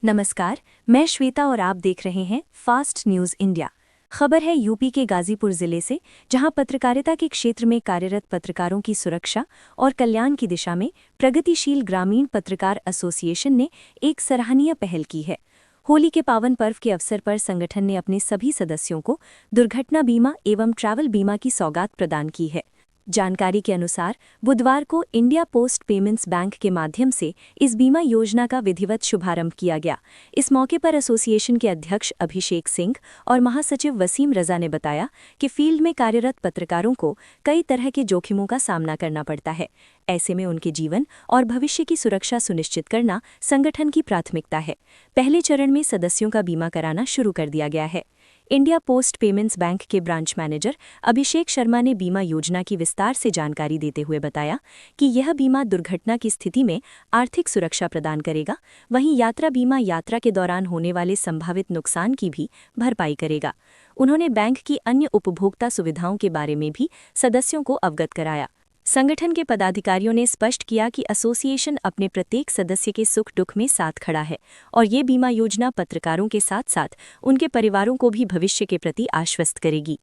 नमस्कार, मैं श्वेता और आप देख रहे हैं फास्ट न्यूज इंडिया। खबर है यूपी के गाजीपुर जिले से, जहां पत्रकारिता के क्षेत्र में कार्यरत पत्रकारों की सुरक्षा और कल्याण की दिशा में प्रगतिशील ग्रामीण पत्रकार एसोसिएशन ने एक सराहनीय पहल की है। होली के पावन पर्व के अवसर पर संगठन ने अपने सभी सदस्यों को दुर्घटना बीमा एवं ट्रैवल बीमा की सौगात प्रदान की है। जानकारी के अनुसार बुधवार को इंडिया पोस्ट पेमेंट्स बैंक के माध्यम से इस बीमा योजना का विधिवत शुभारंभ किया गया। इस मौके पर एसोसिएशन के अध्यक्ष अभिषेक सिंह और महासचिव वसीम रजा ने बताया कि फील्ड में कार्यरत पत्रकारों को कई तरह के जोखिमों का सामना करना पड़ता है। ऐसे में उनके जीवन और भविष्य की सुरक्षा सुनिश्चित करना संगठन की प्राथमिकता है। पहले चरण में सदस्यों का बीमा कराना शुरू कर दिया गया है। इंडिया पोस्ट पेमेंट्स बैंक के ब्रांच मैनेजर अभिषेक शर्मा ने बीमा योजना की विस्तार से जानकारी देते हुए बताया कि यह बीमा दुर्घटना की स्थिति में आर्थिक सुरक्षा प्रदान करेगा। वहीं यात्रा बीमा यात्रा के दौरान होने वाले संभावित नुकसान की भी भरपाई करेगा। उन्होंने बैंक की अन्य उपभोक्ता सुविधाओं के बारे में भी सदस्यों को अवगत कराया। संगठन के पदाधिकारियों ने स्पष्ट किया कि एसोसिएशन अपने प्रत्येक सदस्य के सुख दुख में साथ खड़ा है और ये बीमा योजना पत्रकारों के साथ साथ उनके परिवारों को भी भविष्य के प्रति आश्वस्त करेगी।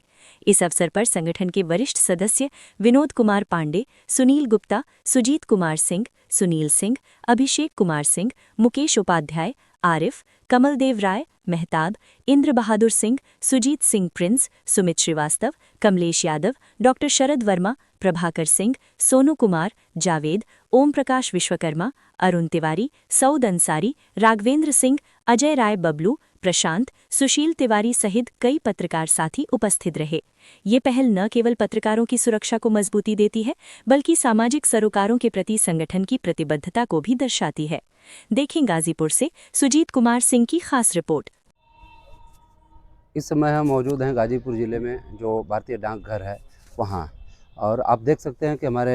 इस अवसर पर संगठन के वरिष्ठ सदस्य विनोद कुमार पांडे, सुनील गुप्ता, सुजीत कुमार सिंह, सुनील सिंह, अभिषेक कुमार सिंह, मुकेश उपाध्याय, आरिफ, कमलदेव राय, मेहताब, इंद्र बहादुर सिंह, सुजीत सिंह प्रिंस, सुमित श्रीवास्तव, कमलेश यादव, डॉक्टर शरद वर्मा, प्रभाकर सिंह, सोनू कुमार, जावेद, ओम प्रकाश विश्वकर्मा, अरुण तिवारी, सऊद अंसारी, राघवेंद्र सिंह, अजय राय बबलू, प्रशांत, सुशील तिवारी सहित कई पत्रकार साथी उपस्थित रहे। ये पहल न केवल पत्रकारों की सुरक्षा को मजबूती देती है, बल्कि सामाजिक सरोकारों के प्रति संगठन की प्रतिबद्धता को भी दर्शाती है। देखें गाजीपुर से सुजीत कुमार सिंह की खास रिपोर्ट। इस समय हम मौजूद हैं गाजीपुर ज़िले में, जो भारतीय डाकघर है वहाँ, और आप देख सकते हैं कि हमारे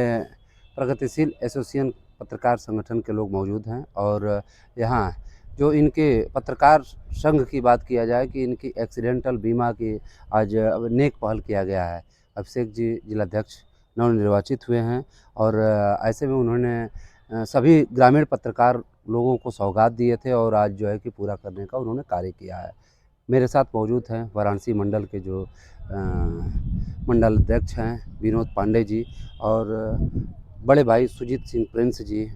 प्रगतिशील एसोसिएशन पत्रकार संगठन के लोग मौजूद हैं। और यहाँ जो इनके पत्रकार संघ की बात किया जाए कि इनकी एक्सीडेंटल बीमा की आज नेक पहल किया गया है। अभिषेक जी जिलाध्यक्ष नवनिर्वाचित हुए हैं और ऐसे में उन्होंने सभी ग्रामीण पत्रकार लोगों को सौगात दिए थे और आज जो है कि पूरा करने का उन्होंने कार्य किया है। मेरे साथ मौजूद हैं वाराणसी मंडल के जो मंडल अध्यक्ष हैं विनोद पांडे जी, और बड़े भाई सुजीत सिंह प्रिंस जी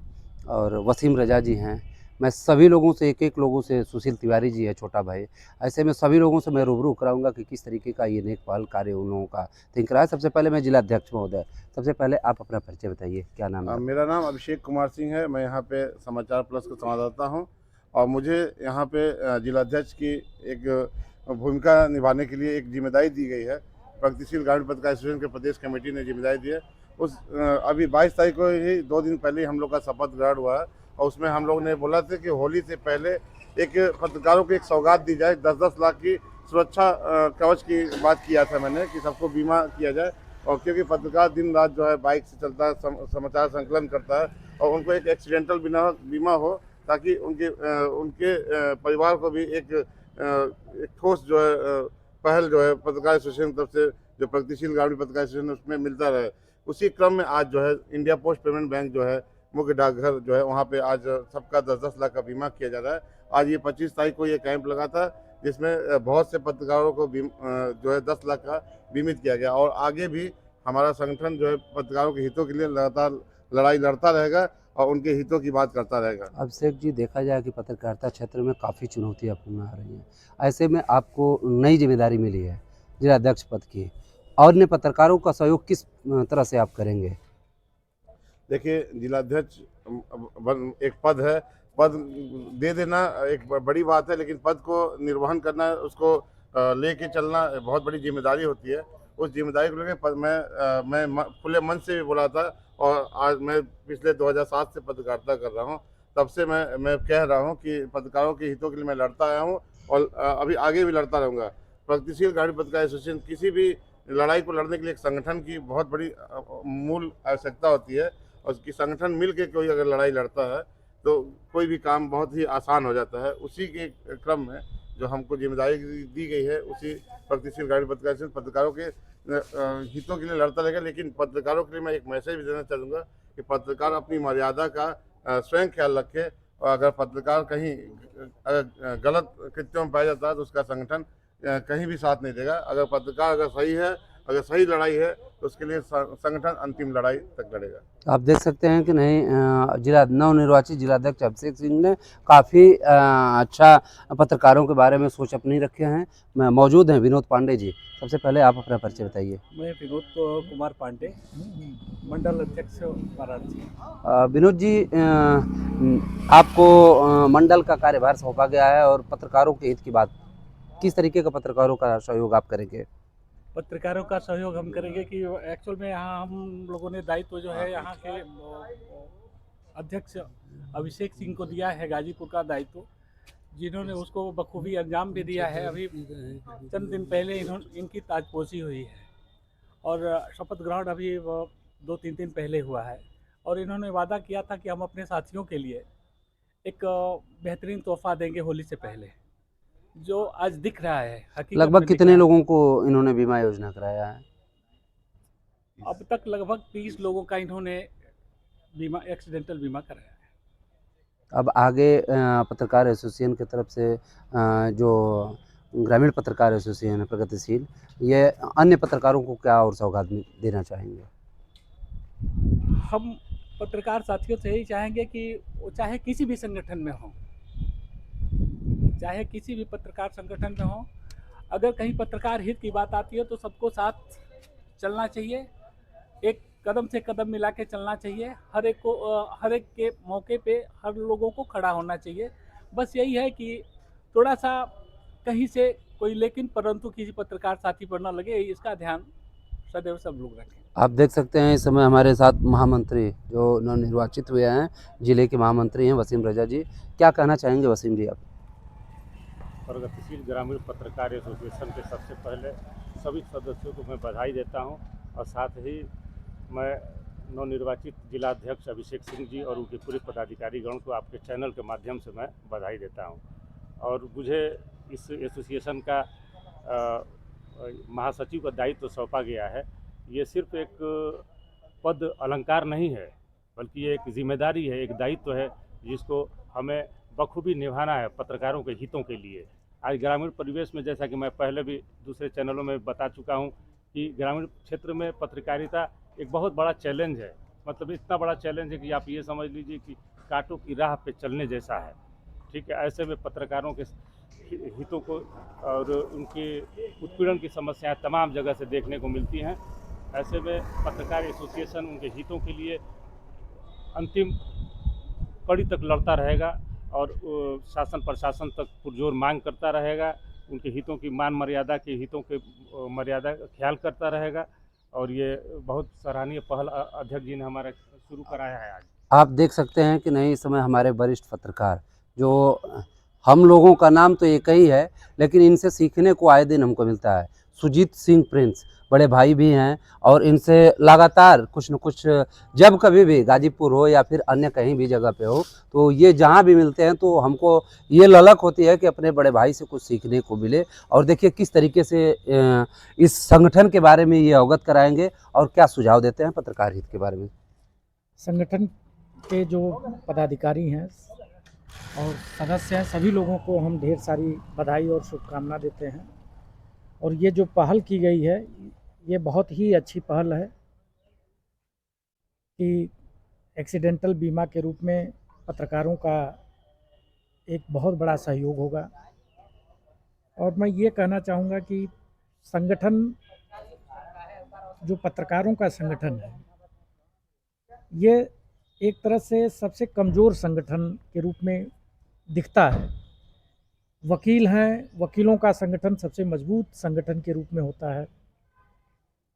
और वसीम रजा जी हैं। मैं सभी लोगों से एक लोगों से, सुशील तिवारी जी है छोटा भाई, ऐसे में सभी लोगों से मैं रूबरू कराऊंगा कि किस तरीके का ये नेक पहल कार्य उन लोगों का थिंक रहा है। सबसे पहले मैं जिलाध्यक्ष महोदय, सबसे पहले आप अपना परिचय बताइए, क्या नाम है? मेरा नाम अभिषेक कुमार सिंह है। मैं यहाँ पे समाचार प्लस का संवाददाता हूँ और मुझे यहाँ पे जिलाध्यक्ष की एक भूमिका निभाने के लिए एक जिम्मेदारी दी गई है। प्रगतिशील ग्रामीण पत्रकार एसोसिएशन के प्रदेश कमेटी ने जिम्मेदारी दी है। उस अभी 22 तारीख को ही 2 दिन पहले ही हम लोग का शपथ ग्रहण हुआ है और उसमें हम लोग ने बोला था कि होली से पहले एक पत्रकारों को एक सौगात दी जाए। 10-10 लाख की सुरक्षा कवच की बात किया था मैंने कि सबको बीमा किया जाए। और क्योंकि पत्रकार दिन रात जो है बाइक से चलता है, समाचार संकलन करता है और उनको एक एक्सीडेंटल बीमा हो ताकि उनके परिवार को भी एक ठोस जो है पहल जो है पत्रकार एसोसिएशन की तरफ से, जो प्रगतिशील ग्रामीण पत्रकार एसोसिएशन उसमें मिलता रहे। उसी क्रम में आज जो है इंडिया पोस्ट पेमेंट बैंक जो है मुख्य डाकघर जो है वहाँ पे आज सबका 10-10 लाख का बीमा किया जा रहा है। आज ये 25 तारीख को ये कैंप लगा था जिसमें बहुत से पत्रकारों को जो है 10 लाख का बीमित किया गया और आगे भी हमारा संगठन जो है पत्रकारों के हितों के लिए लगातार लड़ाई लड़ता रहेगा और उनके हितों की बात करता रहेगा। अभिषेक जी, देखा जाए कि पत्रकारिता क्षेत्र में काफ़ी चुनौतियाँ पूर्ण आ रही हैं, ऐसे में आपको नई जिम्मेदारी मिली है जिलाध्यक्ष पद की, और अन्य पत्रकारों का सहयोग किस तरह से आप करेंगे? देखिए, जिलाध्यक्ष एक पद है, पद दे देना एक बड़ी बात है, लेकिन पद को निर्वहन करना, उसको लेके चलना बहुत बड़ी जिम्मेदारी होती है। उस जिम्मेदारी को लेकर मैं खुले मन से भी बोला था और आज मैं पिछले 2007 से पत्रकारिता कर रहा हूँ। तब से मैं कह रहा हूँ कि पत्रकारों के हितों के लिए मैं लड़ता आया हूँ और अभी आगे भी लड़ता रहूँगा। प्रगतिशील ग्रामीण पत्रकार एसोसिएशन किसी भी लड़ाई को लड़ने के लिए एक संगठन की बहुत बड़ी मूल आवश्यकता होती है और उसकी संगठन मिल के कोई अगर लड़ाई लड़ता है तो कोई भी काम बहुत ही आसान हो जाता है। उसी के क्रम में जो हमको जिम्मेदारी दी गई है, उसी प्रगतिशील ग्रामीण पत्रकार एसोसिएशन पत्रकारों के हितों के लिए लड़ता रहेगा। लेकिन पत्रकारों के लिए मैं एक मैसेज भी देना चाहूँगा कि पत्रकार अपनी मर्यादा का स्वयं ख्याल रखे और अगर पत्रकार कहीं अगर गलत कृत्यों में पाया जाता है तो उसका संगठन कहीं भी साथ नहीं देगा। अगर पत्रकार अगर सही है, अगर सही लड़ाई है तो उसके लिए संगठन अंतिम लड़ाई तक लड़ेगा। आप देख सकते हैं कि नहीं जिला नवनिर्वाचित जिलाध्यक्ष अभिषेक सिंह ने काफ़ी अच्छा पत्रकारों के बारे में सोच अपनी रखे हैं। मौजूद हैं विनोद पांडे जी। सबसे पहले आप अपना परिचय बताइए। मैं विनोद कुमार पांडे, मंडल अध्यक्ष वाराणसी। विनोद जी आपको मंडल का कार्यभार सौंपा गया है और पत्रकारों के हित की बात, किस तरीके का पत्रकारों का सहयोग आप करेंगे? पत्रकारों का सहयोग हम करेंगे कि एक्चुअल में यहाँ हम लोगों ने दायित्व जो है यहाँ के अध्यक्ष अभिषेक सिंह को दिया है गाजीपुर का दायित्व, जिन्होंने उसको बखूबी अंजाम भी दिया है। अभी चंद दिन पहले इनकी ताजपोशी हुई है और शपथ ग्रहण अभी 2-3 दिन पहले हुआ है और इन्होंने वादा किया था कि हम अपने साथियों के लिए एक बेहतरीन तोहफा देंगे होली से पहले, जो आज दिख रहा है। हकीकत लगभग में कितने लोगों को इन्होंने बीमा योजना कराया है? अब तक लगभग 30 लोगों का इन्होंने बीमा, एक्सीडेंटल बीमा कराया है। अब आगे पत्रकार एसोसिएशन की तरफ से जो ग्रामीण पत्रकार एसोसिएशन है प्रगतिशील, ये अन्य पत्रकारों को क्या और सौगात देना चाहेंगे? हम पत्रकार साथियों से यही चाहेंगे कि वो चाहे किसी भी संगठन में हो, चाहे किसी भी पत्रकार संगठन में हो, अगर कहीं पत्रकार हित की बात आती है तो सबको साथ चलना चाहिए, एक कदम से कदम मिला के चलना चाहिए। हर एक के मौके पे हर लोगों को खड़ा होना चाहिए। बस यही है कि थोड़ा सा कहीं से कोई लेकिन परंतु किसी पत्रकार साथी पर न लगे, इसका ध्यान सदैव सब लोग रखें। आप देख सकते हैं इस समय हमारे साथ महामंत्री जो नवनिर्वाचित हुए हैं, जिले के महामंत्री हैं वसीम रजा जी। क्या कहना चाहेंगे वसीम जी आप? प्रगतिशील ग्रामीण पत्रकार एसोसिएशन के सबसे पहले सभी सदस्यों को मैं बधाई देता हूं और साथ ही मैं नवनिर्वाचित जिलाध्यक्ष अभिषेक सिंह जी और उनके पूरे पदाधिकारीगण को आपके चैनल के माध्यम से मैं बधाई देता हूं। और मुझे इस एसोसिएशन का महासचिव का दायित्व सौंपा गया है। ये सिर्फ एक पद अलंकार नहीं है, बल्कि ये एक जिम्मेदारी है, एक दायित्व है जिसको हमें बखूबी निभाना है पत्रकारों के हितों के लिए। आज ग्रामीण परिवेश में, जैसा कि मैं पहले भी दूसरे चैनलों में बता चुका हूं, कि ग्रामीण क्षेत्र में पत्रकारिता एक बहुत बड़ा चैलेंज है। मतलब इतना बड़ा चैलेंज है कि आप ये समझ लीजिए कि कांटों की राह पे चलने जैसा है। ठीक है, ऐसे में पत्रकारों के हितों को और उनके उत्पीड़न की समस्याएं तमाम जगह से देखने को मिलती हैं। ऐसे में पत्रकार एसोसिएशन उनके हितों के लिए अंतिम कड़ी तक लड़ता रहेगा और शासन प्रशासन तक पुरजोर मांग करता रहेगा, उनके हितों की मान मर्यादा के हितों के मर्यादा का ख्याल करता रहेगा। और ये बहुत सराहनीय पहल अध्यक्ष जी ने हमारा शुरू कराया है। आज आप देख सकते हैं कि नहीं, इस समय हमारे वरिष्ठ पत्रकार, जो हम लोगों का नाम तो एक ही है लेकिन इनसे सीखने को आए दिन हमको मिलता है। सुजीत सिंह प्रिंस बड़े भाई भी हैं और इनसे लगातार कुछ न कुछ, जब कभी भी गाजीपुर हो या फिर अन्य कहीं भी जगह पे हो, तो ये जहाँ भी मिलते हैं तो हमको ये ललक होती है कि अपने बड़े भाई से कुछ सीखने को मिले। और देखिए किस तरीके से इस संगठन के बारे में ये अवगत कराएंगे और क्या सुझाव देते हैं पत्रकार हित के बारे में। संगठन के जो पदाधिकारी हैं और सदस्य हैं, सभी लोगों को हम ढेर सारी बधाई और शुभकामना देते हैं। और ये जो पहल की गई है, ये बहुत ही अच्छी पहल है कि एक्सीडेंटल बीमा के रूप में पत्रकारों का एक बहुत बड़ा सहयोग होगा। और मैं ये कहना चाहूँगा कि संगठन, जो पत्रकारों का संगठन है, ये एक तरह से सबसे कमज़ोर संगठन के रूप में दिखता है। वकील हैं, वकीलों का संगठन सबसे मजबूत संगठन के रूप में होता है।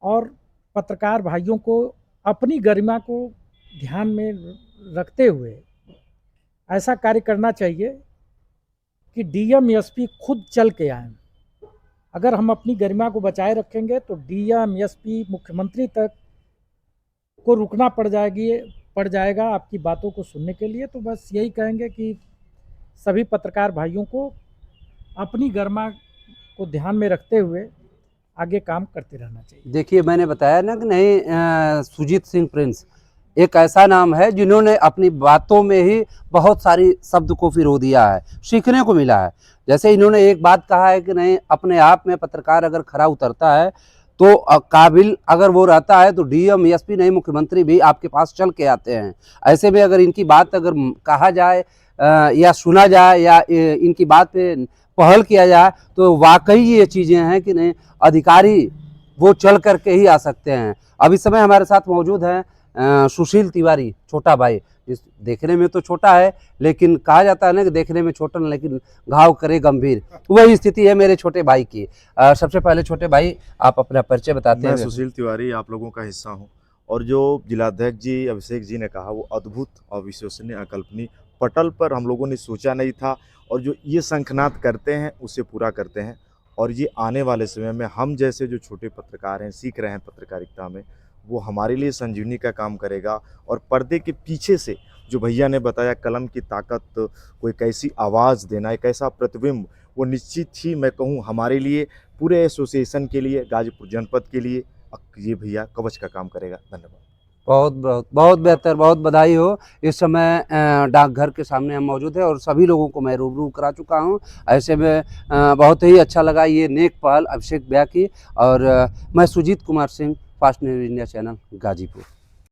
और पत्रकार भाइयों को अपनी गरिमा को ध्यान में रखते हुए ऐसा कार्य करना चाहिए कि डीएम एसपी खुद चल के आएँ। अगर हम अपनी गरिमा को बचाए रखेंगे तो डीएम एसपी मुख्यमंत्री तक को रुकना पड़ जाएगा आपकी बातों को सुनने के लिए। तो बस यही कहेंगे कि सभी पत्रकार भाइयों को अपनी गरिमा को ध्यान में रखते हुए आगे काम करते रहना चाहिए। देखिए मैंने बताया ना कि नहीं, सुजीत सिंह प्रिंस एक ऐसा नाम है जिन्होंने अपनी बातों में ही बहुत सारी शब्द को पिरो दिया है, सीखने को मिला है। जैसे इन्होंने एक बात कहा है कि नहीं, अपने आप में पत्रकार अगर खरा उतरता है तो काबिल अगर वो रहता है तो डीएम एसपी नहीं, मुख्यमंत्री भी आपके पास चल के आते हैं। ऐसे में अगर इनकी बात अगर कहा जाए या सुना जाए या इनकी बात पे पहल किया जाए तो वाकई ये चीज़ें हैं कि नहीं, अधिकारी वो चल करके ही आ सकते हैं। अब इस समय हमारे साथ मौजूद हैं सुशील तिवारी, छोटा भाई, जिस देखने में तो छोटा है लेकिन कहा जाता है ना कि देखने में छोटा लेकिन घाव करे गंभीर, वही स्थिति है मेरे छोटे भाई की। सबसे पहले छोटे भाई आप अपना परिचय बताते हैं। मैं सुशील तिवारी आप लोगों का हिस्सा हूं, और जो जिलाध्यक्ष जी अभिषेक जी ने कहा वो अद्भुत, अविश्वसनीय, अकल्पनीय, पटल पर हम लोगों ने सोचा नहीं था, और जो ये शंखनाद करते हैं उसे पूरा करते हैं। और ये आने वाले समय में हम जैसे जो छोटे पत्रकार हैं, सीख रहे हैं पत्रकारिता में, वो हमारे लिए संजीवनी का काम करेगा। और पर्दे के पीछे से जो भैया ने बताया कलम की ताकत, कोई कैसी आवाज़ देना, एक ऐसा प्रतिबिंब, वो निश्चित ही मैं कहूँ हमारे लिए, पूरे एसोसिएशन के लिए, गाजीपुर जनपद के लिए ये भैया कवच का काम करेगा। धन्यवाद। बहुत बहुत बहुत बेहतर, बहुत बधाई हो। इस समय डाकघर के सामने हम मौजूद हैं और सभी लोगों को मैं रूबरू करा चुका हूं। ऐसे में बहुत ही अच्छा लगा ये नेक पहल अभिषेक भैया की। और मैं Sujeet Kumar Singh, fast news India channel, Ghazipur.